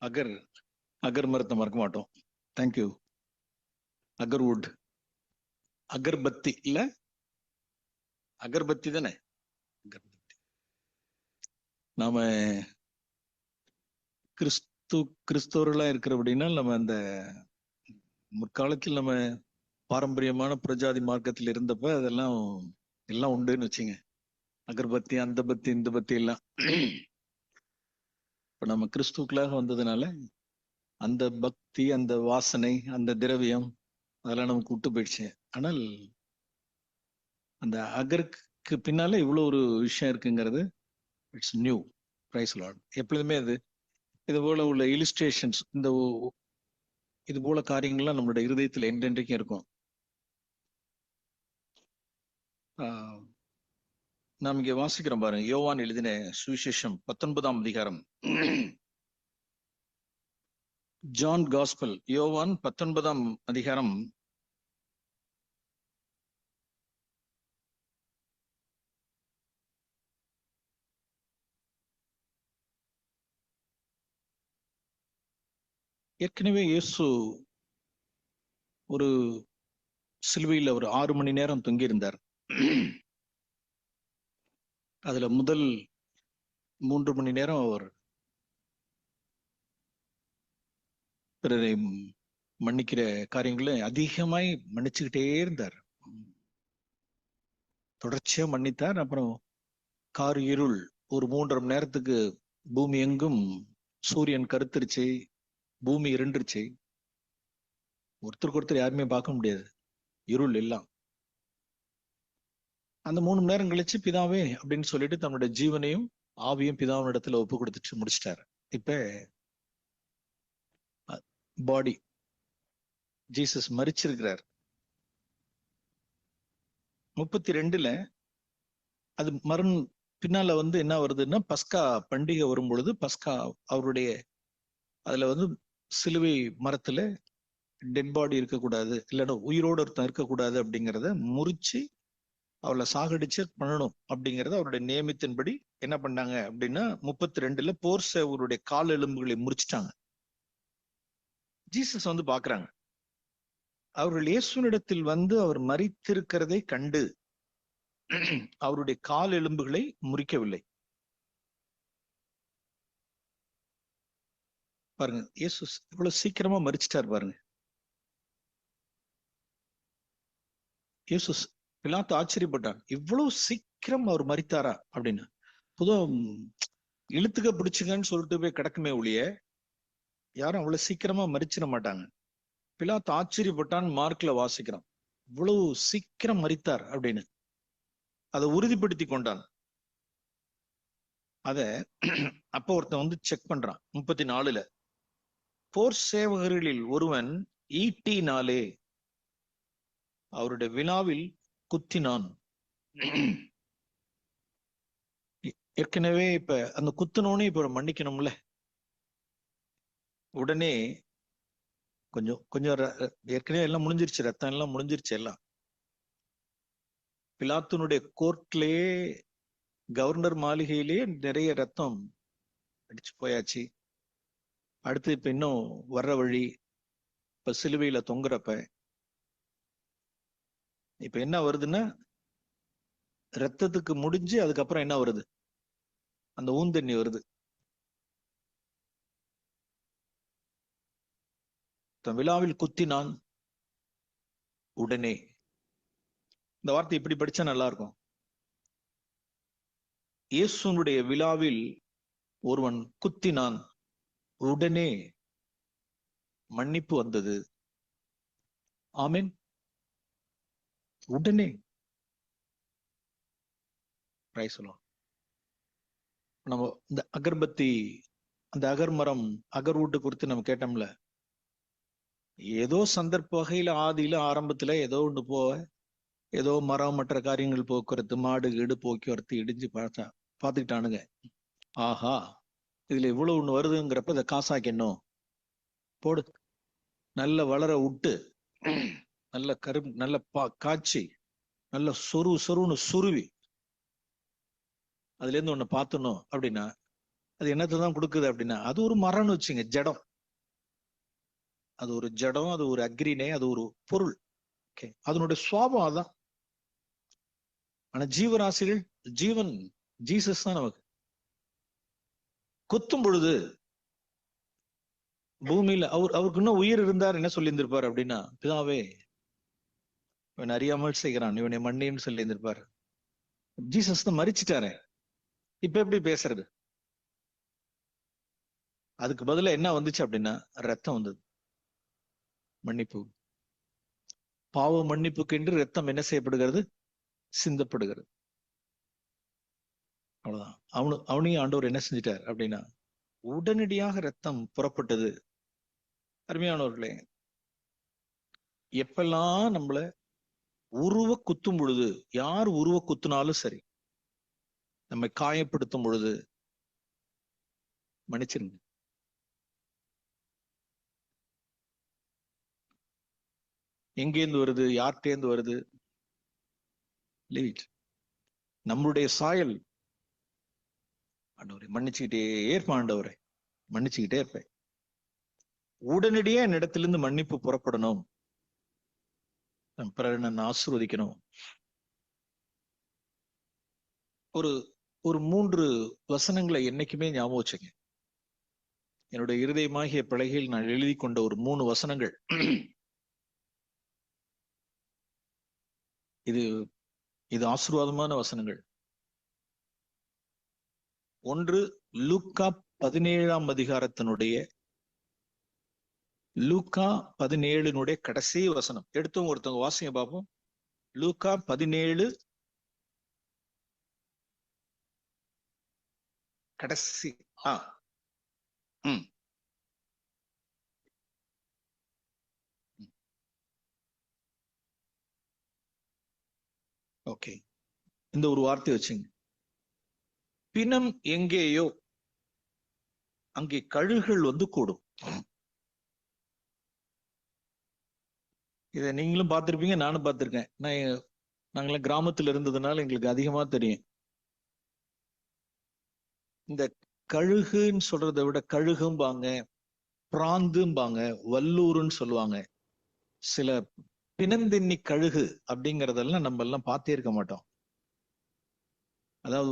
அகர் அகர் மரத்தை மறக்க மாட்டோம். தேங்க்யூ. அகர்வுட், அகர்பத்தி இல்ல, அகர்பத்தி தானே. அகர்பத்தி. நாம கிறிஸ்தவர்களா இருக்கிற அப்படின்னா நம்ம அந்த முற்காலத்தில் நம்ம பாரம்பரியமான பிரஜாதி மார்க்கத்தில் இருந்தப்ப அதெல்லாம் எல்லாம் உண்டுன்னு வச்சுங்க. அகர்பத்தி, அந்த பத்தி, இந்த பத்தி எல்லாம். இப்ப நம்ம கிறிஸ்துக்களாக வந்ததுனால அந்த பக்தி, அந்த வாசனை, அந்த திரவியம் அதெல்லாம் நமக்கு விட்டு போயிடுச்சு. ஆனால் அந்த அகருக்கு பின்னால இவ்வளவு ஒரு விஷயம் இருக்குங்கிறது இட்ஸ் நியூ. Price Lord. எப்பொழுதுமே அது இது போல உள்ள இலிஸ்ட்ரேஷன்ஸ், இது போல காரியங்கள்லாம் நம்மளுடைய இருதயத்தில் என்றென்றைக்கும் இருக்கும். நாம் இங்கே வாசிக்கிறோம் பாருங்க, யோவான் எழுதின சுவிசேஷம் 19ஆம் அதிகாரம். ஜான் காஸ்பல், யோவான் 19ஆம் அதிகாரம் 'ஏற்கனவே இயேசு ஒரு சிலுவையில் ஒரு 6 மணி நேரம் தொங்கியிருந்தார். அதுல முதல் 3 மணி நேரம் அவர் பிறரை மன்னிக்கிற காரியங்களை அதிகமாய் மன்னிச்சுக்கிட்டே இருந்தார். தொடர்ச்சியா மன்னித்தார். அப்புறம் கார் இருள் ஒரு 3.5 மணி நேரத்துக்கு பூமி எங்கும் சூரியன் கருத்துருச்சு, பூமி இருண்டுருச்சு. ஒருத்தருக்கு ஒருத்தர் யாருமே பார்க்க முடியாது, இருள் எல்லாம். அந்த 3 மணி நேரம் கழிச்சு பிதாவே அப்படின்னு சொல்லிட்டு தன்னுடைய ஜீவனையும் ஆவியும் பிதாவின் இடத்துல ஒப்பு கொடுத்துட்டு முடிச்சிட்டாரு. இப்ப பாடி ஜீசஸ் மரிச்சிருக்கிறார். 32ல அது பின்னால என்ன வருதுன்னா, பஸ்கா பண்டிகை வரும் பொழுது பஸ்கா அவருடைய அதுல சிலுவை மரத்துல டெட் பாடி இருக்கக்கூடாது, இல்லைன்னா உயிரோடு ஒருத்தன் இருக்கக்கூடாது அப்படிங்கிறத முறிச்சு அவளை சாகடிச்சு பண்ணணும் அப்படிங்கறத அவருடைய நியமத்தின்படி என்ன பண்ணாங்க அப்படின்னா, 32ல போர் சேவருடைய கால் எலும்புகளை முறிச்சிட்டாங்க. ஜீசஸ் பாக்குறாங்க. அவர்கள் இயேசுனிடத்தில் அவர் மரித்திருக்கிறதை கண்டு அவருடைய கால் எலும்புகளை முறிக்கவில்லை. பாருங்க, இயேசு இவ்வளவு சீக்கிரமா மரிச்சிட்டார் பாருங்க. இயேசு பிலாத்து ஆச்சரியப்பட்டான், இவ்வளவு சீக்கிரம் அவர் மரித்தாரா அப்படின்னு. புதும் இழுத்துக்க பிடிச்சுங்கன்னு சொல்லிட்டு போய் கிடக்குமே ஒழிய யாரும் அவ்வளவு சீக்கிரமா மரிச்சிட மாட்டாங்க. பிலாத்து ஆச்சரியப்பட்டான், மார்க்ல வாசிக்கிறான், இவ்வளவு சீக்கிரம் மரித்தார் அப்படின்னு. அதை உறுதிப்படுத்தி கொண்டான். அத அப்ப ஒருத்தன் செக் பண்றான். 34ல போர் சேவகர்களில் ஒருவன் ஈட்டினாலே அவருடைய வினாவில் குத்தினான். ஏற்கனவே இப்ப அந்த குத்துனோன்னு இப்ப மன்னிக்கணும்ல. உடனே கொஞ்சம் கொஞ்சம் ஏற்கனவே எல்லாம் முடிஞ்சிருச்சு, ரத்தம் எல்லாம் முடிஞ்சிருச்சு எல்லாம். பிலாத்துனுடைய கோர்ட்லயே, கவர்னர் மாளிகையிலேயே நிறைய ரத்தம் அடிச்சு போயாச்சு. அடுத்து இப்ப இன்னும் வர்ற வழி, இப்ப சிலுவையில தொங்குறப்ப இப்ப என்ன வருதுன்னா, ரத்தத்துக்கு முடிஞ்சு அதுக்கப்புறம் என்ன வருது, அந்த ஊந்தண்ணி வருது. விழாவில் குத்தினான் உடனே. இந்த வார்த்தை இப்படி படிச்சா நல்லா இருக்கும். இயேசுனுடைய விழாவில் ஒருவன் குத்தினான், உடனே மன்னிப்பு வந்தது. ஆமென். உடனே. நம்ம இந்த அகர்பத்தி, அந்த அகர்மரம், அகர்வுட்டு குறித்து நம்ம கேட்டோம்ல. ஏதோ சந்தர்ப்ப வகையில ஆதியில ஆரம்பத்துல ஏதோ ஒண்ணு ஏதோ மரம் மற்ற காரியங்கள் போக்குவரத்து, மாடு கீடு போக்குவரத்து இடிஞ்சு பார்த்துக்கிட்டானுங்க. ஆஹா, இதுல இவ்வளவு ஒண்ணு வருதுங்கிறப்ப இதை காசாக்கணும், போடு, நல்ல வளர விட்டு, நல்ல நல்ல காய்ச்சி, நல்ல சொருன்னு சுருவி அதுல இருந்து ஒண்ணு பார்த்தணும் அப்படின்னா அது என்னத்தை தான் கொடுக்குது அப்படின்னா, அது ஒரு மரம்னு வச்சுங்க, ஜடம். அது ஒரு ஜடம், அது ஒரு அக்ரினே, அது ஒரு பொருள். ஓகே, அதனுடைய சுவாபம் அதான். ஆனா ஜீவராசிகள், ஜீவன் ஜீசஸ் தான் நமக்கு. கொத்தும் பொழுது பூமியில அவருக்கு இன்னும் உயிர் இருந்தார் என்ன சொல்லி இருந்திருப்பார் அப்படின்னா, பிதாவே இவன் அறியாமல் செய்கிறான், இவனை மன்னின்னு சொல்லி இருந்திருப்பாரு. ஜீசஸ் தான் மரிச்சிட்டாரு. இப்ப எப்படி பேசுறது? அதுக்கு பதிலா என்ன வந்துச்சு அப்படின்னா, ரத்தம் வந்தது. மன்னிப்பு, பாவ மன்னிப்புக்கு என்று ரத்தம் என்ன செய்யப்படுகிறது? சிந்தப்படுகிறது. அவ்வளவுதான். அவனையும் ஆண்டவர் என்ன செஞ்சிட்டார் அப்படின்னா, உடனடியாக ரத்தம் புறப்பட்டது. அருமையானவர்களே, எப்பெல்லாம் நம்மள உருவ குத்தும் பொழுது, யார் உருவ குத்துனாலும் சரி, நம்மை காயப்படுத்தும் பொழுது மன்னிச்சிருங்க. எங்கேருந்து வருது, யார்கிட்டேந்து வருது? நம்மளுடைய சாயல். ஆண்டவரை மன்னிச்சுக்கிட்டே இருப்பேன், ஆண்டவரை மன்னிச்சுக்கிட்டே இருப்பேன். உடனடியே என்னிடத்திலிருந்து மன்னிப்பு புறப்படணும், பிறகு நான் ஆசீர்வதிக்கணும். ஒரு ஒரு 3 வசனங்களை என்னைக்குமே ஞாபகம் வச்சுங்க. என்னுடைய இருதயமாகிய பலகையில் நான் எழுதி கொண்ட ஒரு 3 வசனங்கள். இது ஆசீர்வாதமான வசனங்கள். ஒன்று, லூக்கா 17ஆம் அதிகாரத்தினுடைய லூக்கா 17 கடைசி வசனம். எடுத்தவங்க ஒருத்தவங்க வாசிங்க பார்ப்போம். லூக்கா 17 கடைசி. ஓகே, இந்த ஒரு வார்த்தை வச்சுங்க. பிணம் எங்கேயோ அங்கே கழுகுகள் வந்து கூடும். இதை நீங்களும் பார்த்திருப்பீங்க, நானும் பார்த்திருக்கேன். நாங்களாம் கிராமத்துல இருந்ததுனால எங்களுக்கு அதிகமா தெரியும். இந்த கழுகுன்னு சொல்றதை விட கழுகும்பாங்க, பிராந்தும்பாங்க, வல்லூருன்னு சொல்லுவாங்க. சில பிணந்தின்னி கழுகு அப்படிங்கறதெல்லாம் நம்ம எல்லாம் பார்த்தே இருக்க மாட்டோம். அதாவது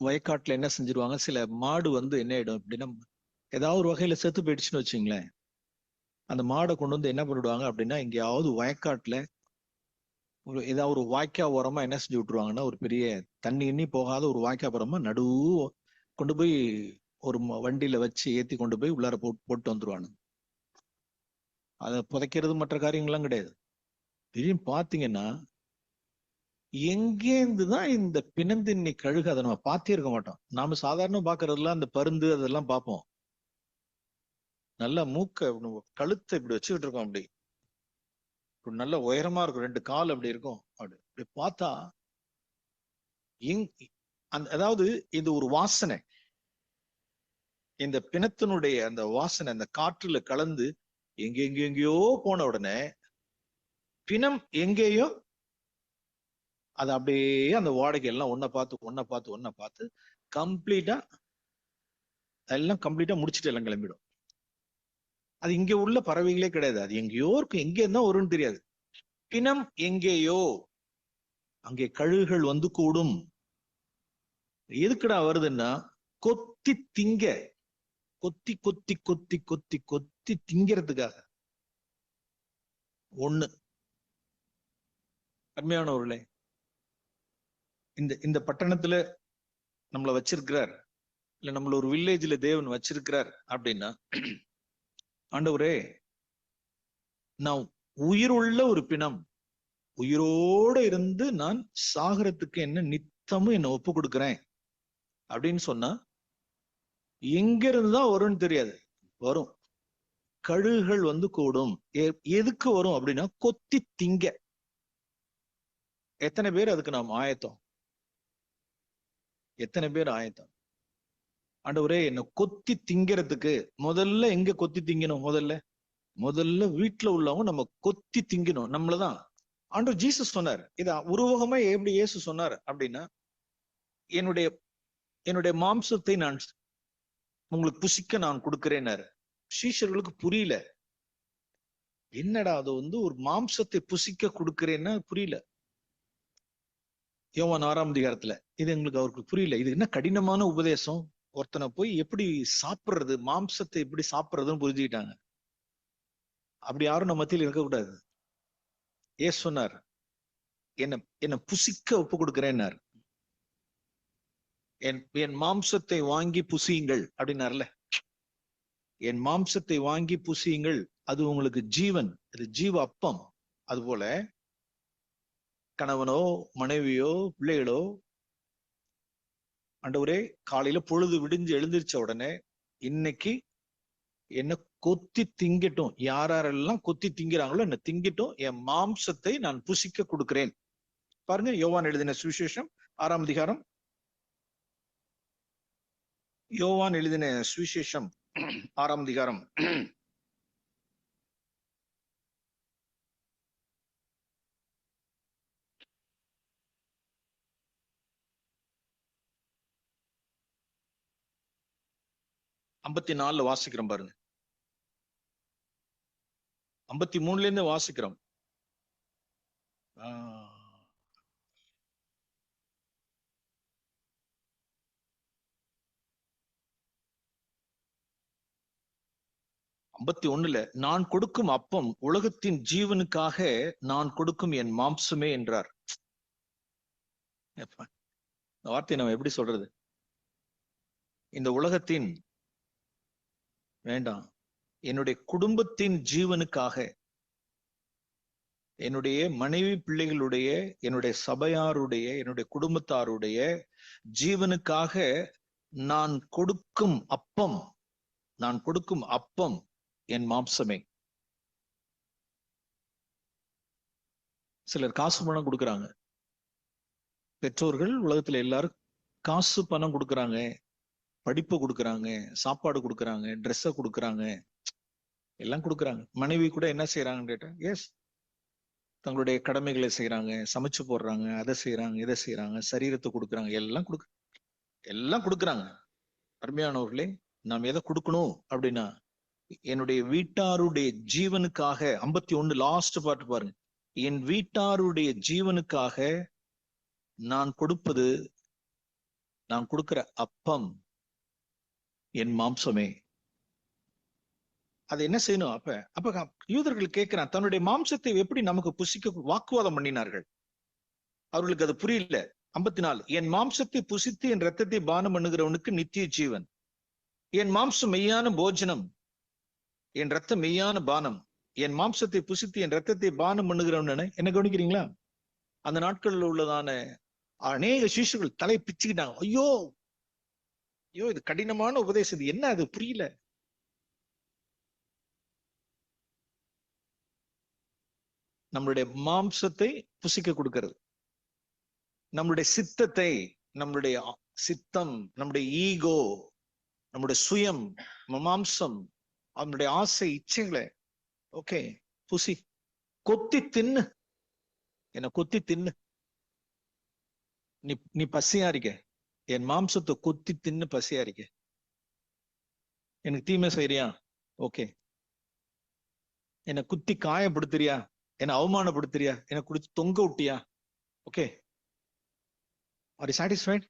வயக்காட்டுல என்ன செஞ்சிருவாங்க, சில மாடு வந்து என்ன ஆயிடும் அப்படின்னா, ஏதாவது ஒரு வகையில செத்து போயிடுச்சுன்னு வச்சுங்களேன், அந்த மாடை கொண்டு வந்து என்ன பண்ணிடுவாங்க அப்படின்னா, எங்கேயாவது வயக்காட்டுல ஏதாவது ஒரு வாய்க்கா ஓரமா என்ன செஞ்சு விட்டுருவாங்கன்னா, ஒரு பெரிய தண்ணி எண்ணி போகாத ஒரு வாய்க்கா ஓரமா நடுவு கொண்டு போய் ஒரு வண்டியில வச்சு ஏத்தி கொண்டு போய் உள்ளார போட்டு வந்துருவானு. அதை புதைக்கிறது மற்ற காரியங்கள்லாம் கிடையாது. திடீர்னு பாத்தீங்கன்னா, எங்கேருந்துதான் இந்த பிணந்தின்னி கழுகு, அதை நம்ம பார்த்தே இருக்க மாட்டோம். நாம சாதாரண பாக்குறதுலாம் அந்த பருந்து அதெல்லாம் பார்ப்போம். நல்லா மூக்க கழுத்தை இப்படி வச்சுக்கிட்டு இருக்கோம், அப்படி நல்ல உயரமா இருக்கும், 2 கால் அப்படி இருக்கும். அப்படி பார்த்தா அதாவது இது ஒரு வாசனை. இந்த பிணத்தினுடைய அந்த வாசனை அந்த காற்றுல கலந்து எங்கெங்கெங்கயோ போன உடனே பிணம் எங்கேயோ அது அப்படியே அந்த வாடகை எல்லாம் ஒன்ன பார்த்து கம்ப்ளீட்டா எல்லாம் கம்ப்ளீட்டா முடிச்சுட்டு எல்லாம் கிளம்பிடும். அது இங்க உள்ள பறவைகளே கிடையாது, அது எங்கேயோ இருக்கும், எங்க இருந்தா வரும்னு தெரியாது. பிணம் எங்கேயோ அங்கே கழுகுகள் வந்து கூடும். எதுக்குடா வருதுன்னா, கொத்தி திங்க, கொத்தி கொத்தி கொத்தி கொத்தி கொத்தி திங்கிறதுக்காக. ஒண்ணு. அருமையானவர்களே, இந்த பட்டணத்துல நம்மள வச்சிருக்கிறார், இல்ல நம்மள ஒரு வில்லேஜ்ல தேவன் வச்சிருக்கிறார் அப்படின்னா, ஆண்டவரே நான் உயிருள்ள ஒரு பிணம், உயிரோட இருந்து நான் சாகரத்துக்கு என்ன நித்தமும் என்ன ஒப்பு கொடுக்கிறேன் அப்படின்னு சொன்னா, எங்க இருந்துதான் வரும்னு தெரியாது, வரும். கழுகுகள் வந்து கூடும். எதுக்கு வரும் அப்படின்னா, கொத்தி திங்க. எத்தனை பேர் அதுக்கு நாம் ஆயத்தம்? எத்தனை பேர் ஆயத்தம்? ஆண்டவரே என்ன கொத்தி திங்கிறதுக்கு முதல்ல எங்க கொத்தி திங்கணும்? முதல்ல வீட்டுல உள்ளவங்க நம்ம கொத்தி திங்கணும், நம்மளதான். ஆண்டவர் ஜீசஸ் சொன்னார், இத உருவகமா எப்படி இயேசு சொன்னார் அப்படின்னா, என்னுடைய என்னுடைய மாம்சத்தை நான் உங்களுக்கு புசிக்க நான் கொடுக்கிறேன்னாரு. சீஷர்களுக்கு புரியல. என்னடா அது ஒரு மாம்சத்தை புசிக்க கொடுக்கிறேன்னா புரியல. யோவான் 6ஆம் அதிகாரத்துல இது எங்களுக்கு அவருக்கு புரியல. இது என்ன கடினமான உபதேசம், ஒருத்தனை போய் எப்படி சாப்பிடுறது, மாம்சத்தை எப்படி சாப்பிடுறதுன்னு புரிஞ்சுக்கிட்டாங்க. அப்படி யாரும் நம்ம மத்தியில் இருக்கக்கூடாது. ஏன் சொன்னார், என்ன புசிக்க ஒப்பு கொடுக்கிறேன்னார். என் மாம்சத்தை வாங்கி புசியுங்கள் அப்படின்னார்ல. என் மாம்சத்தை வாங்கி புசியுங்கள், அது உங்களுக்கு ஜீவன், அது ஜீவ அப்பம். அதுபோல கணவனோ மனைவியோ பிள்ளைகளோ, ஆண்டவரே காலையில பொழுது விடிஞ்சு எழுந்திருச்ச உடனே இன்னைக்கு என்ன கொத்தி திங்கட்டும், யாரெல்லாம் கொத்தி திங்கிறாங்களோ என்ன திங்கட்டும், என் மாம்சத்தை நான் புசிக்க கொடுக்கிறேன். பாருங்க, யோவான் எழுதின சுவிசேஷம் 6ஆம் அதிகாரம். யோவான் எழுதின சுவிசேஷம் 6ஆம் அதிகாரம் 54 வாசிக்கிறோம் பாருங்க. 53 இருந்து வாசிக்கிறோம். ஆஹ் 51 நான் கொடுக்கும் அப்பம் உலகத்தின் ஜீவனுக்காக நான் கொடுக்கும் என் மாம்சமே என்றார். இந்த வார்த்தையை நம்ம எப்படி சொல்றது? இந்த உலகத்தின் வேண்டாம், என்னுடைய குடும்பத்தின் ஜீவனுக்காக, என்னுடைய மனைவி பிள்ளைகளுடைய, என்னுடைய சபையாருடைய, என்னுடைய குடும்பத்தாருடைய ஜீவனுக்காக நான் கொடுக்கும் அப்பம், நான் கொடுக்கும் அப்பம் என் மாம்சமே. சிலர் காசு பணம் கொடுக்குறாங்க. பெற்றோர்கள் உலகத்துல எல்லாரும் காசு பணம் கொடுக்குறாங்க, படிப்பு கொடுக்குறாங்க, சாப்பாடு கொடுக்குறாங்க, ட்ரெஸ்ஸை கொடுக்குறாங்க, எல்லாம் கொடுக்குறாங்க. மனைவி கூட என்ன செய்யறாங்கன்னு கேட்டா, எஸ், தங்களுடைய கடமைகளை செய்யறாங்க, சமைச்சு போடுறாங்க, அதை செய்யறாங்க, இதை செய்யறாங்க, சரீரத்தை கொடுக்குறாங்க, எல்லாம் கொடுக்குறாங்க. அருமையானவர்களே, நாம் எதை கொடுக்கணும் அப்படின்னா, என்னுடைய வீட்டாருடைய ஜீவனுக்காக, 51 லாஸ்ட் பாட்டு பாருங்க, என் வீட்டாருடைய ஜீவனுக்காக நான் கொடுப்பது, நான் கொடுக்கிற அப்பம் என் மாம்சமே. அது என்ன செய்யணும்? அப்ப யூதர்கள் கேட்கிறான், தன்னுடைய மாம்சத்தை எப்படி நமக்கு புசிக்க வாக்குவாதம் பண்ணினார்கள். அவர்களுக்கு அது புரியல. 54 என் மாம்சத்தை புசித்து என் ரத்தத்தை பானம் பண்ணுகிறவனுக்கு நித்திய ஜீவன். என் மாம்சம் மெய்யான போஜனம், என் ரத்தம் மெய்யான பானம். என் மாம்சத்தை புசித்து என் ரத்தத்தை பானம் பண்ணுகிறவன் என்ன கவனிக்கிறீங்களா? அந்த நாட்களில் உள்ளதான அநேக சீஷர்கள் தலை பிச்சுக்கிட்டாங்க. ஐயோ ஐயோ, இது கடினமான உபதேசம், இது என்ன, அது புரியல. நம்மளுடைய மாம்சத்தை புசிக்க கொடுக்கிறது, நம்மளுடைய சித்தத்தை, நம்மளுடைய சித்தம், நம்முடைய ஈகோ, நம்முடைய சுயம், மாம்சம், அவனுடைய ஆசை இச்சைகளை ஓகே புசி, கொத்தி தின்னு, என்ன கொத்தி தின்னு. நீ பசியா இருக்க, என் மாம்சத்தை கொத்தி தின்னு பசியா இருக்க. எனக்கு தீமை செய்யறியா, ஓகே. என்னை குத்தி காயப்படுத்துறியா, என்னை அவமானப்படுத்துறியா, என்னை குடிச்சு தொங்க விட்டியா, ஓகே. Are you satisfied?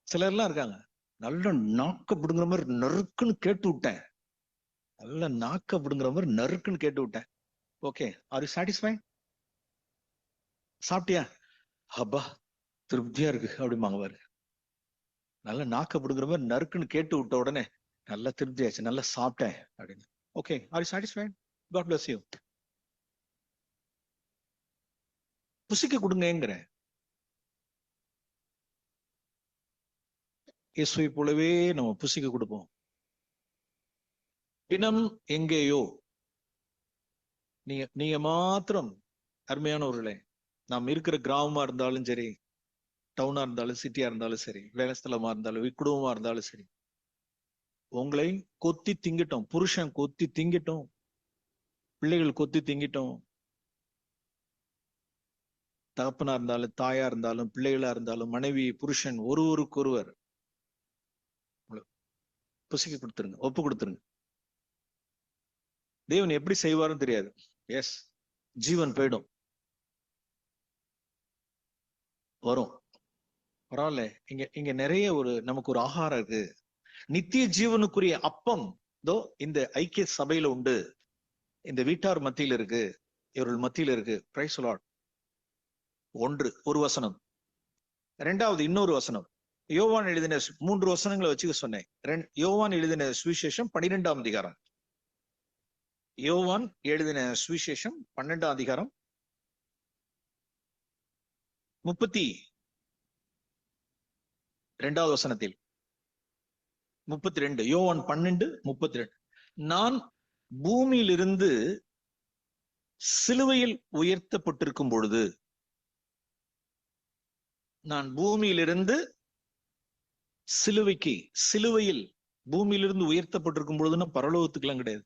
சிலர்லாம் இருக்காங்க, நல்ல நாக்க பிடுங்குற மாதிரி நறுக்குன்னு கேட்டு விட்டேன், நல்ல நாக்க பிடுங்குற மாதிரி நறுக்குன்னு கேட்டு விட்டேன், ஓகே. Are you satisfied? சாப்பிட்டியா? அப்பா திருப்தியா இருக்கு அப்படிம்பாங்க பாரு. நல்ல நாக்க பிடுங்குற மாதிரி நறுக்குன்னு கேட்டு விட்ட உடனே நல்லா திருப்தி ஆச்சு, நல்லா சாப்பிட்டேன் அப்படின்னு. Okay, are you satisfied? God bless you. புசிக்க கொடுங்கிறேன். இயேசுவை போலவே நம்ம புசிக்க கொடுப்போம். பிணம் எங்கேயோ, நீங்க மாத்திரம் அருமையானவர்களே, நாம் இருக்கிற கிராமமா இருந்தாலும் சரி, டவுனா இருந்தாலும் சிட்டியா இருந்தாலும் சரி, வேலை ஸ்தலமா இருந்தாலும் குடும்பமா இருந்தாலும் சரி, உங்களை கொத்தி திங்கட்டும், புருஷன் கொத்தி திங்கட்டும், பிள்ளைகள் கொத்தி திங்கட்டும், தகப்பனா இருந்தாலும், தாயா இருந்தாலும், பிள்ளைகளா இருந்தாலும், மனைவி புருஷன் ஒருவருக்கொருவர் புசிக்க கொடுத்துருங்க, ஒப்பு கொடுத்துருங்க. தேவன் எப்படி செய்வாருன்னு தெரியாது. எஸ், ஜீவன் போயிடும், வரும். பரவாயில்ல, இங்க இங்க நிறைய நமக்கு ஒரு ஆகாரம் இருக்கு. நித்திய ஜீவனுக்குரிய அப்பம் தோ இந்த ஐக்கிய சபையில உண்டு, இந்த வீட்டார் மத்தியில் இருக்கு, இவர்கள் மத்தியில் இருக்கு. Praise the Lord. ஒரு வசனம். இரண்டாவது இன்னொரு வசனம். யோவான் எழுதின 3 வசனங்களை வச்சுக்க சொன்னேன். யோவான் எழுதின சுவிசேஷம் 12ஆம் அதிகாரம். யோவான் எழுதின சுவிசேஷம் 12ஆம் அதிகாரம் 32வது வசனத்தில் 32. யோவான் 12:32. நான் பூமியிலிருந்து சிலுவையில் உயர்த்தப்பட்டிருக்கும் பொழுது, நான் பூமியிலிருந்து சிலுவையில் பூமியிலிருந்து உயர்த்தப்பட்டிருக்கும் பொழுதுன்னா பரலோகத்துக்கெல்லாம் கிடையாது.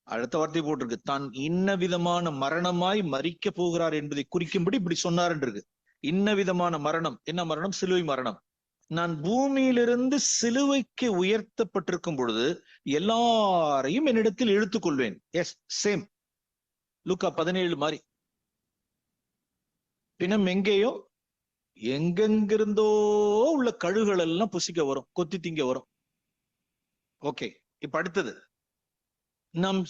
அடுத்த வார்த்தை போட்டிருக்கு, தான் இன்ன விதமான மரணமாய் மரிக்க போகிறார் என்பதை குறிக்கும்படி இப்படி சொன்னார் இருக்கு. இன்ன விதமான மரணம், என்ன மரணம்? சிலுவை மரணம். நான் பூமியிலிருந்து சிலுவைக்கு உயர்த்தப்பட்டிருக்கும் பொழுது எல்லாரையும் என்னிடத்தில் இழுத்துக் கொள்வேன். எஸ், சேம் லூக்கா 17 மாதிரி. பின்னம் எங்கேயோ எங்கெங்கிருந்தோ உள்ள கழுகுகள் எல்லாம் புசிக்க வரும், கொத்தி திங்க வரும். ஓகே, இப்ப அடுத்தது, நம்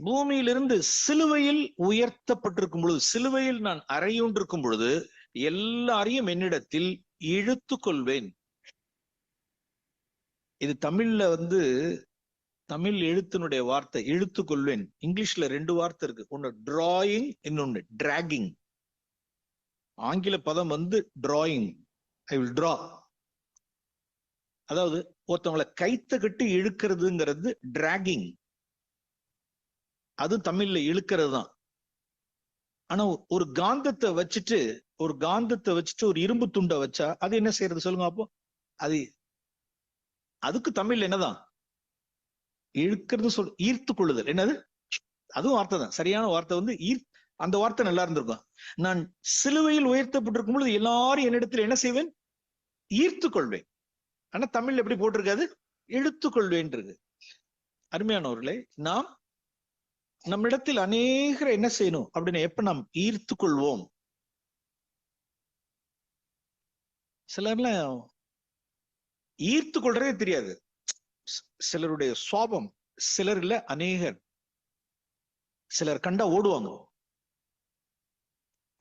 பூமியிலிருந்து சிலுவையில் உயர்த்தப்பட்டிருக்கும் பொழுது, சிலுவையில் நான் அறையுண்டிருக்கும் பொழுது எல்லாரையும் என்னிடத்தில் இழுத்து கொள்வேன். இது தமிழ்ல தமிழ் எழுத்தினுடைய வார்த்தை இழுத்து கொள்வேன். இங்கிலீஷ்ல 2 வார்த்தை இருக்கு, ஒன்னு டிராயிங், இன்னொன்னு டிராகிங். ஆங்கில பதம் டிராயிங், ஐ வில் டிரா. அதாவது ஒருத்தவங்களை கைத்த கட்டி இழுக்கிறதுங்கிறது டிராகிங், அது தமிழ்ல இழுக்கிறது தான். ஆனா ஒரு காந்தத்தை வச்சுட்டு ஒரு இரும்பு துண்டை வச்சா அது என்ன செய்யறது சொல்லுங்க அப்போ? அதுக்கு தமிழ்ல என்னதான் இழுக்கிறது, ஈர்த்து கொள்ளுதல். என்னது? அதுவும் வார்த்தை தான், சரியான வார்த்தை அந்த வார்த்தை நல்லா இருந்திருக்கும். நான் சிலுவையில் உயர்த்தப்பட்டிருக்கும் பொழுது எல்லாரும் என்னிடத்தில் என்ன செய்வேன்? ஈர்த்து கொள்வேன். ஆனா தமிழ்ல எப்படி போட்டிருக்காது? இழுத்து கொள்வேன் இருக்கு. அருமையானவர்களே, நாம் நம்மிடத்தில் அநேகரை என்ன செய்யணும் அப்படின்னு எப்ப நாம் ஈர்த்து கொள்வோம்? சிலர்லாம் ஈர்த்து கொள்றதே தெரியாது. சிலருடைய சுவாபம், சிலர் இல்ல அநேகர், சிலர் கண்டா ஓடுவாங்க.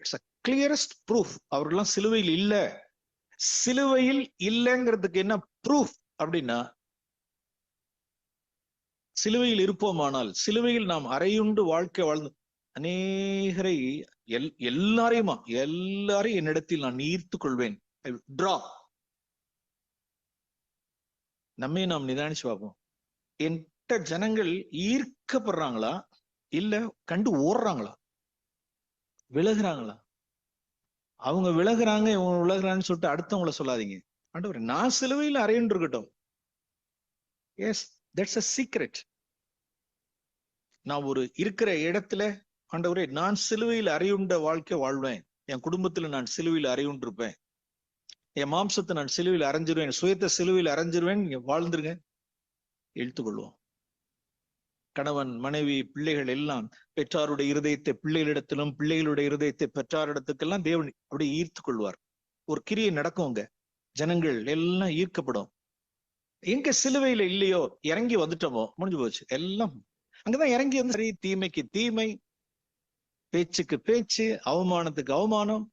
இட்ஸ் a clearest proof அவர்கள்லாம் சிலுவையில் இல்ல. சிலுவையில் இல்லைங்கிறதுக்கு என்ன ப்ரூஃப் அப்படின்னா, சிலுவையில் இருப்போமானால், சிலுவையில் நாம் அறையுண்டு வாழ்க்கை வாழ்ந்து அநேகரை எல்லாரையும் என்னிடத்தில் நான் ஈர்த்து கொள்வேன். டிரா. நம்மே நாம் நிதானிச்சு பார்ப்போம். என்கிட்ட ஜனங்கள் ஈர்க்கப்படுறாங்களா இல்ல கண்டு ஓடுறாங்களா, விலகுறாங்களா? அவங்க விலகுறாங்க, இவங்க விலகுறான்னு சொல்லிட்டு அடுத்தவங்கள சொல்லாதீங்க. ஆண்டவரே, நான் சிலுவையில் அறையுண்டு இருக்கட்டும். Yes, that's a secret. நான் ஒரு இருக்கிற இடத்துல, ஆண்டவரே நான் சிலுவையில் அறையுண்ட வாழ்க்கை வாழ்வேன், என் குடும்பத்துல நான் சிலுவையில் அறையுண்டு இருப்பேன், என் மாம்சத்தை நான் சிலுவையில் அரைஞ்சிருவேன், சுயத்தை சிலுவையில் அரைஞ்சிருவேன், வாழ்ந்துருங்க. இழுத்துக்கொள்வோம். கணவன், மனைவி, பிள்ளைகள் எல்லாம் பெற்றாருடைய இருதயத்தை பிள்ளைகளிடத்திலும், பிள்ளைகளுடைய இருதயத்தை பெற்றாரிடத்துக்கெல்லாம் தேவன் அப்படியே ஈர்த்து கொள்வார். ஒரு கிரியை நடக்கும்ங்க, ஜனங்கள் எல்லாம் ஈர்க்கப்படும். எங்க சிலுவையில இல்லையோ, இறங்கி வந்துட்டோமோ, முடிஞ்சு போச்சு எல்லாம். அங்கதான் இறங்கி வந்து சரி, தீமைக்கு தீமை, பேச்சுக்கு பேச்சு, அவமானத்துக்கு அவமானம்.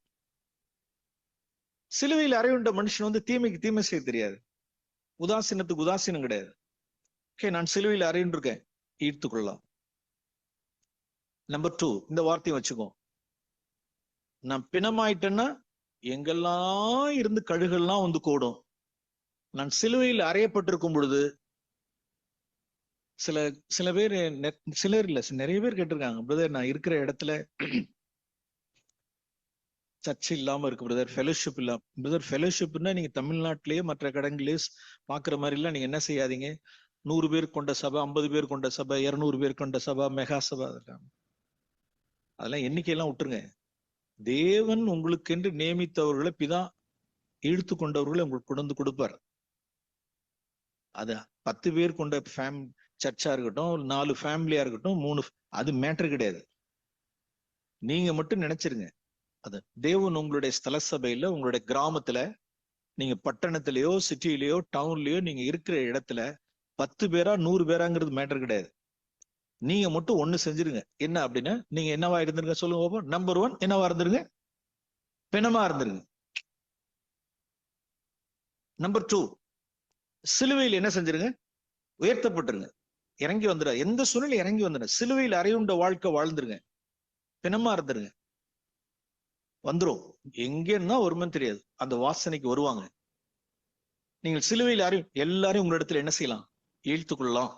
சிலுவையில் அறையுண்ட மனுஷன் தீமைக்கு தீமை செய்ய தெரியாது, உதாசீனத்துக்கு உதாசீனம் கிடையாது. நான் சிலுவையில் அறையுண்டு இருக்கேன், ஈர்த்து கொள்ளலாம். நம்பர் 2, இந்த வார்த்தையை வச்சுக்கோ. நான் பிணமாயிட்டேன்னா எங்கெல்லாம் இருந்து கழுகெல்லாம் கூடும். நான் சிலுவையில் அறையப்பட்டிருக்கும் பொழுது சில பேர், சிலர் இல்ல, நிறைய பேர் கேட்டிருக்காங்க, பிரதர் நான் இருக்கிற இடத்துல சர்ச் இல்லாம இருக்கு பிரதர், ஃபெலோஷிப் இல்லாம. பிரதர், ஃபெலோஷிப்னா நீங்க தமிழ்நாட்டிலேயே மற்ற கடன்களே பாக்குற மாதிரி எல்லாம் நீங்க என்ன செய்யாதீங்க. 100 பேர் கொண்ட சபை, 50 பேர் கொண்ட சபை, 200 பேர் கொண்ட சபை, மெகா சபை, அதெல்லாம் எண்ணிக்கையெல்லாம் விட்டுருங்க. தேவன் உங்களுக்கென்று நியமித்தவர்களை பிதா இழுத்து கொண்டவர்களை உங்களுக்கு கொண்டு வந்து கொடுப்பார். அது 10 பேர் கொண்ட சர்ச்சா இருக்கட்டும், 4 ஃபேமிலியா இருக்கட்டும், 3, அது மேட்டர் கிடையாது. நீங்க மட்டும் நினைச்சிருங்க, அது தேவன் உங்களுடைய ஸ்தல சபையில, உங்களுடைய கிராமத்துல, நீங்க பட்டணத்திலயோ சிட்டிலயோ டவுன்லயோ நீங்க இருக்கிற இடத்துல 10 பேரா 100 பேராங்கிறது மேட்டர் கிடையாது. நீங்க மட்டும் ஒண்ணு செஞ்சிருங்க. என்ன அப்படின்னா, நீங்க என்னவா இருந்துருங்க சொல்லுங்க. நம்பர் 1 என்னவா இருந்துருங்க? பிணமா இருந்துருங்க. நம்பர் 2, சிலுவையில் என்ன செஞ்சிருங்க? உயர்த்தப்பட்டுருங்க. இறங்கி வந்துட, எந்த சூழ்நிலை இறங்கி வந்துட, சிலுவையில் அறையுண்ட வாழ்க்கை வாழ்ந்துருங்க. பிணமா இருந்துருங்க. வந்துரும். எங்கன்னா வருமானு தெரியாது, அந்த வாசனைக்கு வருவாங்க. நீங்கள் சிலுவையில் எல்லாரையும் உங்களிடத்துல என்ன செய்யலாம்? இழுத்துக்கொள்ளலாம்.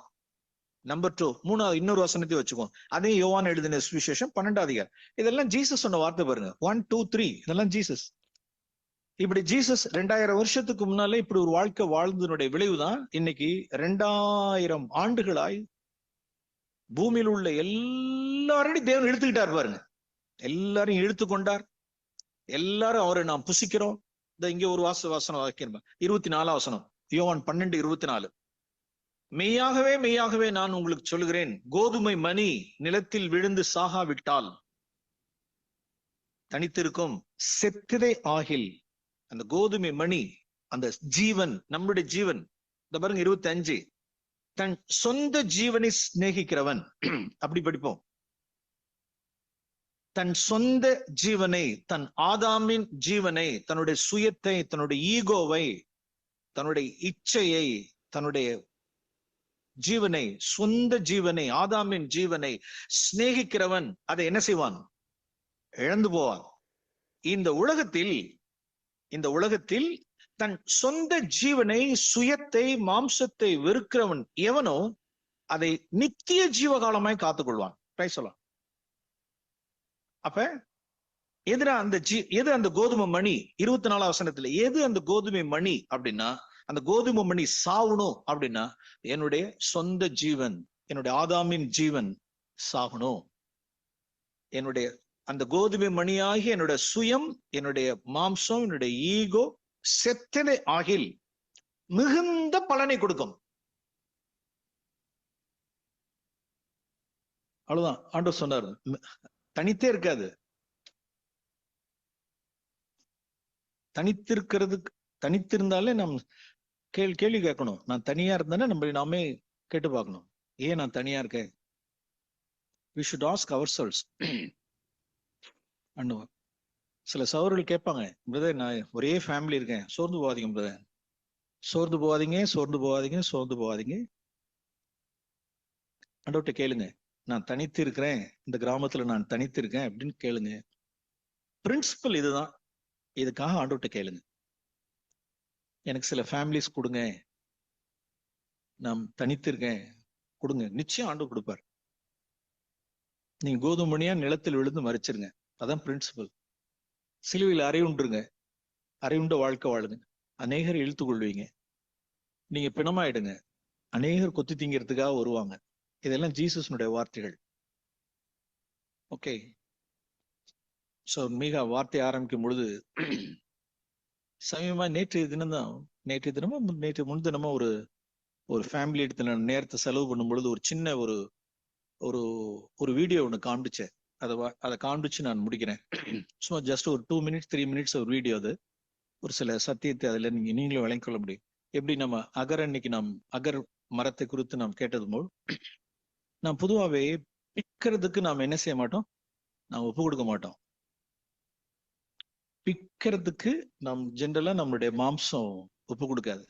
நம்பர் 2, 3வது இன்னொரு வசனத்தை வச்சுக்கோ. அதே யோவான் எழுதின சுவிசேஷம் 12வது அதிகாரம். இதெல்லாம் ஜீசஸ் சொன்ன வார்த்தை பாருங்க. 1, 2, 3 இதெல்லாம் ஜீசஸ். இப்படி ஜீசஸ் 2000 வருஷத்துக்கு முன்னாலே இப்படி ஒரு வாழ்க்கை வாழ்ந்ததனுடைய விளைவுதான் இன்னைக்கு 2000 ஆண்டுகளாய் பூமியில் உள்ள எல்லாரையும் தேவன் இழுத்துக்கிட்டார் பாருங்க. எல்லாரையும் இழுத்து கொண்டார். எல்லாரும் அவரை நாம் புசிக்கிறோம். இங்க ஒரு வாசனம் வைக்கிறோம். 24 வசனம், யோவான் 12:24. மெய்யாகவே மெய்யாகவே நான் உங்களுக்கு சொல்லுகிறேன், கோதுமை மணி நிலத்தில் விழுந்து சாகாவிட்டால் தனித்திருக்கும், செத்ததே ஆகில். அந்த கோதுமை மணி, அந்த ஜீவன், நம்முடைய ஜீவன். இந்த பாருங்க 25, தன் சொந்த ஜீவனை சிநேகிக்கிறவன். அப்படி படிப்போம். தன் சொந்த ஜீவனை, தன் ஆதாமின் ஜீவனை, தன்னுடைய சுயத்தை, தன்னுடைய ஈகோவை, தன்னுடைய இச்சையை, தன்னுடைய ஜீவனை, சொந்த ஜீவனை, ஆதாமின் ஜீவனை சிநேகிக்கிறவன் அதை என்ன செய்வான்? இழந்து போவான். இந்த உலகத்தில் தன் சொந்த ஜீவனை, சுயத்தை, மாம்சத்தை வெறுக்கிறவன் எவனோ அதை நித்திய ஜீவகாலமாய் காத்துக்கொள்வான். சொல்லலாம். அப்ப எது அந்த கோதுமை மணி? 24 வசனத்துல எது அந்த கோதுமை மணி அப்படின்னா, அந்த கோதுமை மணி சாவணும் அப்படின்னா, என்னுடைய சொந்த ஜீவன், என்னுடைய ஆதாமின் ஜீவன் சாகணும். என்னுடைய அந்த கோதுமை மணியாகி என்னுடைய சுயம், என்னுடைய மாம்சம், என்னுடைய ஈகோ செத்ததே ஆகில் மிகுந்த பலனை கொடுக்கும். அவ்வளவுதான் ஆண்டவர் சொன்னார். தனித்தே இருக்காது. தனித்திருந்தாலே நாம் கேள்வி கேட்கணும். நான் தனியா இருந்தானே நாமே கேட்டு பார்க்கணும், ஏன் நான் தனியா இருக்கேன்? we should ask ourselves. சில சகோதரர்கள் கேட்பாங்க, பிரதர் நான் ஒரே ஃபேமிலி இருக்கேன், சோர்ந்து போகாதீங்க பிரதர், சோர்ந்து போகாதீங்க. ஆண்டவர்கிட்ட கேளுங்க, நான் தனித்து இருக்கிறேன், இந்த கிராமத்துல நான் தனித்து இருக்கேன் அப்படின்னு கேளுங்க. பிரின்சிபல் இதுதான். இதுக்காக ஆண்டவர்கிட்ட கேளுங்க, எனக்கு சில ஃபேமிலிஸ் கொடுங்க, நான் தனித்து இருக்கேன் கொடுங்க. நிச்சயம் ஆண்டவர் கொடுப்பார். நீங்க கோதுமணியா நிலத்தில் விழுந்து மறிச்சிருங்க. அதான் பிரின்சிபல். சிலுவையில் அறையுண்ட வாழ்க்கை வாழுங்க. அநேகர் இழுத்து கொள்வீங்க. நீங்க பிணமாயிடுங்க. அநேகர் கொத்தி திங்கிறதுக்காக வருவாங்க. இதெல்லாம் ஜீசஸ்னுடைய வார்த்தைகள். ஓகே, சோ மிக வார்த்தை ஆரம்பிக்கும் பொழுது சமயமா நேற்றைய முன்தினமா ஒரு ஃபேமிலி எடுத்து நேரத்தை செலவு பண்ணும் பொழுது ஒரு சின்ன ஒரு வீடியோ ஒன்று காண்பிச்சேன். அதை காண்பிச்சு நான் முடிக்கிறேன். சும்மா ஜஸ்ட் ஒரு 2 minutes 3 minutes ஒரு வீடியோ. அது ஒரு சில சத்தியத்தை அதுல நீங்களும் விளங்கிக் கொள்ள முடியும். எப்படி நம்ம அன்னைக்கு நாம் அகர் மரத்தை குறித்து நாம் கேட்டது போல், நாம் பொதுவாகவே பிக்கிறதுக்கு நாம் என்ன செய்ய மாட்டோம்? நாம் ஒப்பு கொடுக்க மாட்டோம். பிக்கிறதுக்கு நாம் ஜென்ரலா நம்மளுடைய மாம்சம் ஒப்பு கொடுக்காது.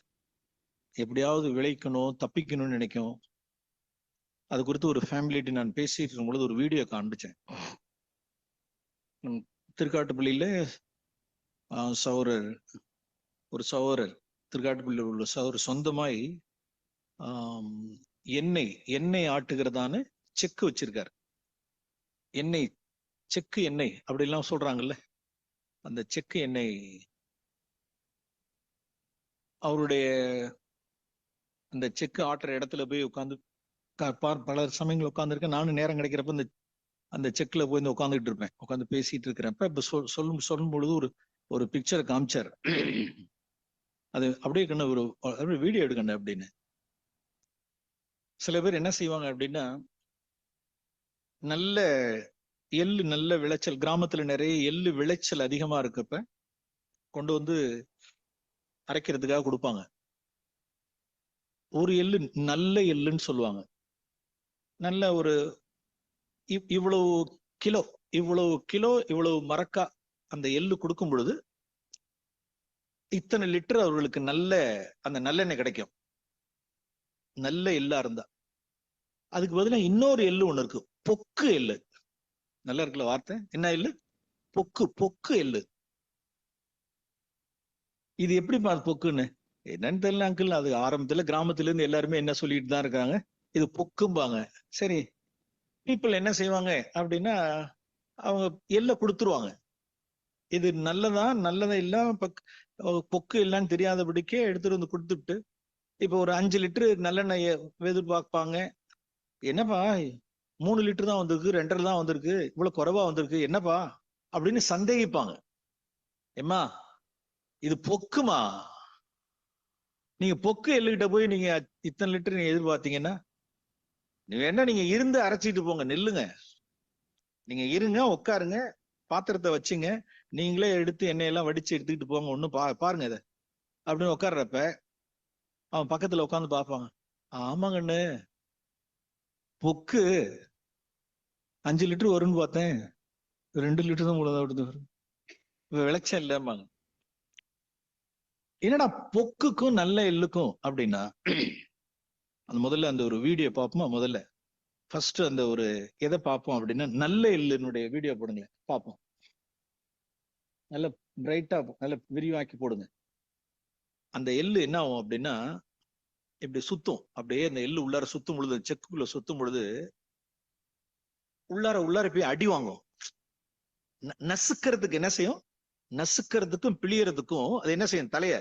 எப்படியாவது விளைக்கணும், தப்பிக்கணும்னு நினைக்கும். அது குறித்து ஒரு ஃபேமிலிட்டு நான் பேசிட்டு இருக்கும் பொழுது ஒரு வீடியோ காண்பிச்சேன். திருக்காட்டுப்பள்ளியில ஒரு சகோதரர் திருக்காட்டுப்பள்ளியில் உள்ள சகோதரர் சொந்தமாய் எண்ணெய் ஆட்டுகிறதான செக்கு வச்சிருக்காரு. செக்கு எண்ணெய் அப்படிலாம் சொல்றாங்கல்ல, அந்த செக்கு எண்ணெய் அவருடைய அந்த செக்கு ஆட்டுற இடத்துல போய் உட்காந்து பல சமயங்கள் உட்காந்துருக்கேன். நானும் நேரம் கிடைக்கிறப்ப இந்த அந்த செக்ல போய் உட்காந்துட்டு இருப்பேன், உட்காந்து பேசிட்டு இருக்கிறப்ப இப்ப சொல்லும் பொழுது ஒரு பிக்சரை காமிச்சார். அது அப்படியே கண்ண ஒரு வீடியோ எடுக்கணும் அப்படின்னு. சில பேர் என்ன செய்வாங்க அப்படின்னா, நல்ல எள்ளு நல்ல விளைச்சல், கிராமத்துல நிறைய எள்ளு விளைச்சல் அதிகமா இருக்கப்ப கொண்டு வந்து அரைக்கிறதுக்காக கொடுப்பாங்க. ஒரு எள்ளு நல்ல எள்ளுன்னு சொல்லுவாங்க. நல்ல ஒரு இவ்வளவு கிலோ இவ்வளவு மரக்கா அந்த எள்ளு கொடுக்கும் பொழுது இத்தனை லிட்டர் அவர்களுக்கு நல்ல அந்த நல்லெண்ணெய் கிடைக்கும், நல்ல எள்ளா இருந்தா. அதுக்கு பதிலாக இன்னொரு எள்ளு ஒண்ணு இருக்கு, பொக்கு எள்ளு. நல்லா இருக்குல்ல வார்த்தை, என்ன எள்ளு? பொக்கு எள்ளு. இது எப்படி பொக்குன்னு என்னன்னு தெரியல அங்கிள். அது ஆரம்பத்துல கிராமத்துல இருந்து எல்லாருமே என்ன சொல்லிட்டு தான் இருக்காங்க, இது பொக்கும்பாங்க. சரி, பீப்புள் என்ன செய்வாங்க அப்படின்னா, அவங்க எள்ள கொடுத்துருவாங்க. இது நல்லதா இல்ல பொக்கு இல்லைன்னு தெரியாதபடிக்கே எடுத்துட்டு வந்து கொடுத்துட்டு, இப்ப ஒரு 5 லிட்டரு நல்லெண்ணெய் எதிர்பார்ப்பாங்க. என்னப்பா 3 லிட்டர் தான் வந்திருக்கு, 2.5 தான் வந்திருக்கு, இவ்வளவு குறைவா வந்திருக்கு, என்னப்பா அப்படின்னு சந்தேகிப்பாங்க. ஏமா இது பொக்குமா, நீங்க பொக்கு எள்ளுகிட்ட போய் நீங்க இத்தனை லிட்டர் நீங்க எதிர்பார்த்தீங்கன்னா, வேணா நீங்க இருந்து அரைச்சிட்டு போங்க, நில்லுங்க, நீங்க இருங்க, உட்காருங்க, பாத்திரத்தை வச்சுங்க, நீங்களே எடுத்து எண்ணெயெல்லாம் வடிச்சு எடுத்துக்கிட்டு போங்க, ஒன்னும் பாருங்க இதை அப்படின்னு உட்கார்றப்ப அவன் பக்கத்துல உட்காந்து பார்ப்பாங்க. ஆமாங்கண்ணு, பொக்கு 5 லிட்டர் வரும்னு பார்த்தேன், 2 லிட்டர் தான் வருது, விளைச்சம் இல்லம்பாங்க. என்னடா பொக்குக்கும் நல்ல எள்ளுக்கும் அப்படின்னா, அந்த முதல்ல அந்த ஒரு வீடியோ பார்ப்போமா? முதல்ல ஃபர்ஸ்ட் அந்த ஒரு எதை பார்ப்போம் அப்படின்னா, நல்ல எள்ளுனுடைய வீடியோ போடுங்க பார்ப்போம். நல்ல பிரைட்டா நல்ல விரிவாக்கி போடுங்க. அந்த எள்ளு என்ன ஆகும் அப்படின்னா, இப்படி சுத்தும், அப்படியே அந்த எள்ளு உள்ளார சுத்தும் பொழுது, செக்குக்குள்ள சுத்தும் பொழுது உள்ளார போய் அடி வாங்கும். நசுக்கிறதுக்கு என்ன செய்யும், நசுக்கிறதுக்கும் பிழியறதுக்கும் அது என்ன செய்யும், தலைய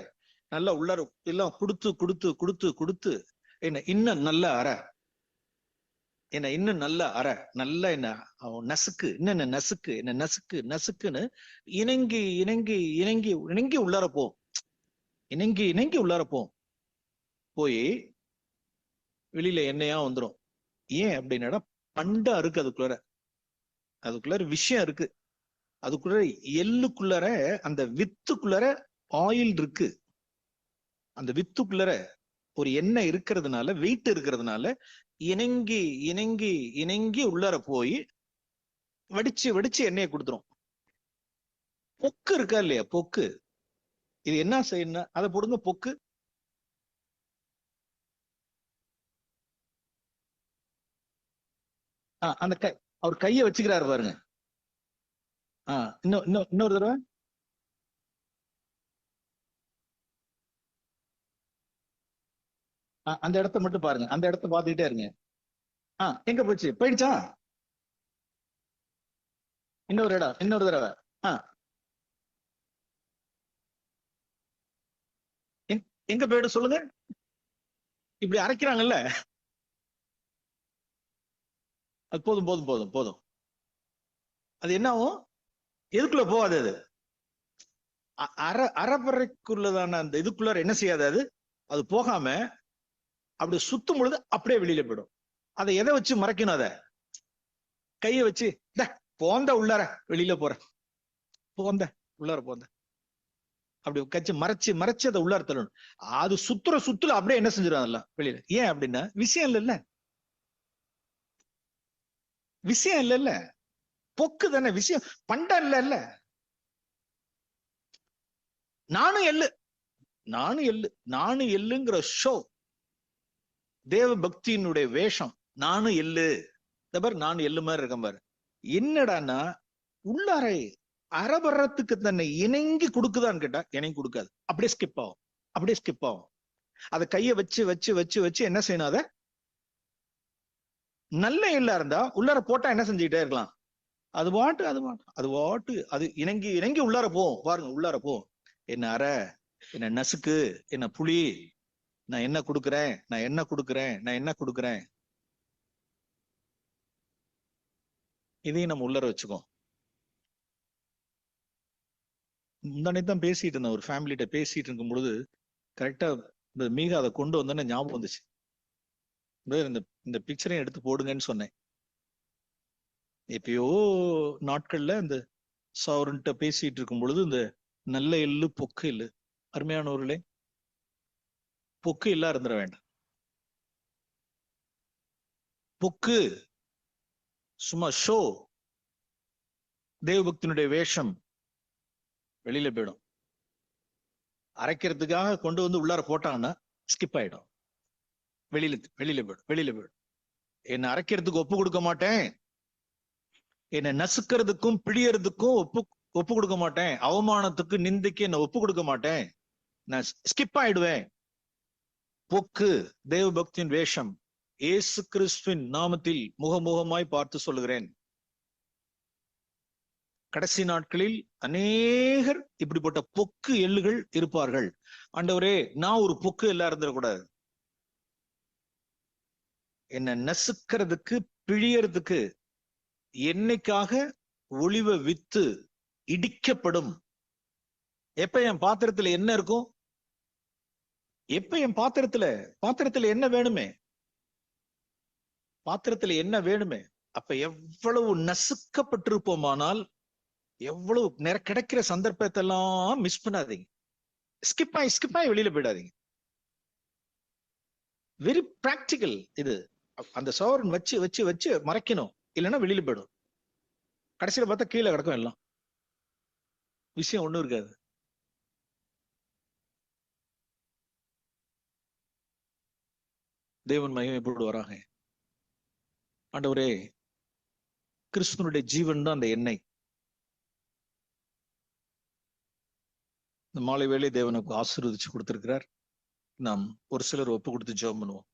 நல்லா உள்ளார எல்லாம் கொடுத்து கொடுத்து கொடுத்து கொடுத்து என்ன இன்னும் நல்ல அரை, என்ன இன்னும் நல்ல அரை, நல்ல என்ன நசுக்கு, என்ன நசுக்கு, என்ன நசுக்கு நசுக்குன்னு இணங்கி இணங்கி இணங்கி இணங்கி உள்ளார போகும், இணங்கி இணங்கி உள்ளார போகும், போய் வெளியில எண்ணெயா வந்துடும். ஏன் அப்படின்னா பண்டா இருக்கு அதுக்குள்ளார விஷயம் இருக்கு. அதுக்குள்ள எள்ளுக்குள்ளார அந்த வித்துக்குள்ளார ஆயில் இருக்கு. அந்த வித்துக்குள்ளார ஒரு எண்ணெய் இருக்கிறதுனால, வெயிட் இருக்கிறதுனால இணங்கி இணங்கி இணங்கி உள்ளார போய் வடிச்சு வடிச்சு எண்ணெயை கொடுத்துரும். பொக்கு இருக்கா இல்லையா, பொக்கு, இது என்ன செய்யணும், அதை போடுங்க. பொக்கு அந்த அவர் கையை வச்சுக்கிறாரு பாருங்க. இன்னொரு தடவை அந்த இடத்த மட்டும் பாருங்க, அந்த இடத்த பார்த்துக்கிட்டே இருங்க. எங்க போயிடுச்சா? இன்னொரு தடவை. எங்க போயிடு சொல்லுங்க. இப்படி அரைக்கிறாங்கல்ல, அது போதும் போதும் போதும் போதும். அது என்ன ஆகும், எதுக்குள்ள போகாது, அது அரைப்பறைக்குள்ளதான அந்த இதுக்குள்ள என்ன செய்யாது, அது போகாம அப்படி சுத்தும் பொழுது அப்படியே வெளியில போயிடும். அதை எதை வச்சு மறைக்கணும், அதை கையை வச்சு போந்த உள்ளார வெளியில போற, போந்த உள்ளார போந்த அப்படி கச்சு மறைச்சு மறைச்சு அதை உள்ளார தள்ளணும். அது சுத்துல அப்படியே என்ன செஞ்சிடும் அதெல்லாம் வெளியில. ஏன் அப்படின்னா விஷயம் இல்ல, விஷயம் இல்ல, பொக்கு தானே விஷயம், பண்டா இல்ல. நானும் எள்ளுங்கிற ஷோ, தேவ பக்தியினுடைய வேஷம். நானும் எள்ளு, நானும் எள்ளு மாதிரி இருக்கேன் பாரு. என்னடான்னா உள்ளார அறவரத்துக்கு தன்னை இணங்கி கொடுக்குதான்னு கேட்டா இணங்கி கொடுக்காது, அப்படியே ஸ்கிப் ஆகும். அதை கையை வச்சு வச்சு வச்சு வச்சு என்ன செய்யணும், அதை நல்ல எள்ளா இருந்தா உள்ளார போட்டா என்ன செஞ்சுக்கிட்டே இருக்கலாம், அது பாட்டு அது இணங்கி இணங்கி உள்ளார போகும் பாருங்க, உள்ளார போகும். என்ன அரை, என்ன நசுக்கு, என்ன புளி, நான் என்ன கொடுக்குறேன், நான் என்ன கொடுக்குறேன். இதையும் நம்ம உள்ளர வச்சுக்கோ. முந்தானே தான் பேசிட்டு இருந்தேன், ஒரு ஃபேமிலிட்ட பேசிட்டு இருக்கும் பொழுது கரெக்டா இந்த மீகா அதை கொண்டு வந்தோன்னு ஞாபகம் வந்துச்சு. இந்த பிக்சரையும் எடுத்து போடுங்கன்னு சொன்னேன். எப்பயோ நாட்கள்ல இந்த சௌரன்ட்ட பேசிட்டு இருக்கும் பொழுது இந்த நல்ல எள்ளு பொக்கு எள்ளு, அருமையானவர்களே, பொக்கு இல்லா இருந்துட வேண்டாம். பொக்கு சும்மா ஷோ, தேவபக்தியினுடைய வேஷம் வெளியில போயிடும். அரைக்கிறதுக்காக கொண்டு வந்து உள்ளார போட்டாங்கன்னா ஸ்கிப் ஆயிடும், வெளியில போயிடும். என்ன அரைக்கிறதுக்கு ஒப்பு கொடுக்க மாட்டேன், என்னை நசுக்கிறதுக்கும் பிழியறதுக்கும் ஒப்பு கொடுக்க மாட்டேன், அவமானத்துக்கு நிந்தைக்கு என்ன ஒப்பு கொடுக்க மாட்டேன், நான் ஸ்கிப் ஆயிடுவேன். பொக்கு தேவபக்தியின் வேஷம். இயேசு கிறிஸ்துவின் நாமத்தில் முகமுகமாய் பார்த்து சொல்லுகிறேன், கடைசி நாட்களில் அநேகர் இப்படிப்பட்ட பொக்கு எள்ளுகள் இருப்பார்கள். ஆண்டவரே, நான் ஒரு பொக்கு எல்லாம் இருந்துடக்கூடாது. என்ன நசுக்கிறதுக்கு பிழியறதுக்கு என்னைக்காக ஒளிவ வித்து இடிக்கப்படும். எப்ப என் பாத்திரத்துல என்ன இருக்கும், எப்ப என் பாத்திரத்துல என்ன வேணுமே, பாத்திரத்துல என்ன வேணுமே, அப்ப எவ்வளவு நசுக்கப்பட்டிருப்போமானால், எவ்வளவு கிடைக்கிற சந்தர்ப்பத்தை எல்லாம் மிஸ் பண்ணாதீங்க. ஸ்கிப் ஆகி வெளியில போயிடாதீங்க. வெரி பிராக்டிக்கல் இது. அந்த சோரன் வச்சு வச்சு வச்சு மறைக்கணும், இல்லைன்னா வெளியில போயிடும். கடைசியில பார்த்தா கீழே கிடக்கும், எல்லாம் விஷயம் ஒண்ணும் இருக்காது. தேவன் மகிமைப்படுவாராக. ஆண்டவரே, கிறிஸ்துவனுடைய ஜீவன் தான் அந்த எண்ணெய். இந்த மாலை வேளை தேவனுக்கு ஆசீர்வதிச்சு கொடுத்திருக்கிறார். நாம் ஒரு சிலர் ஒப்பு கொடுத்து ஜெபம் பண்ணுவோம்.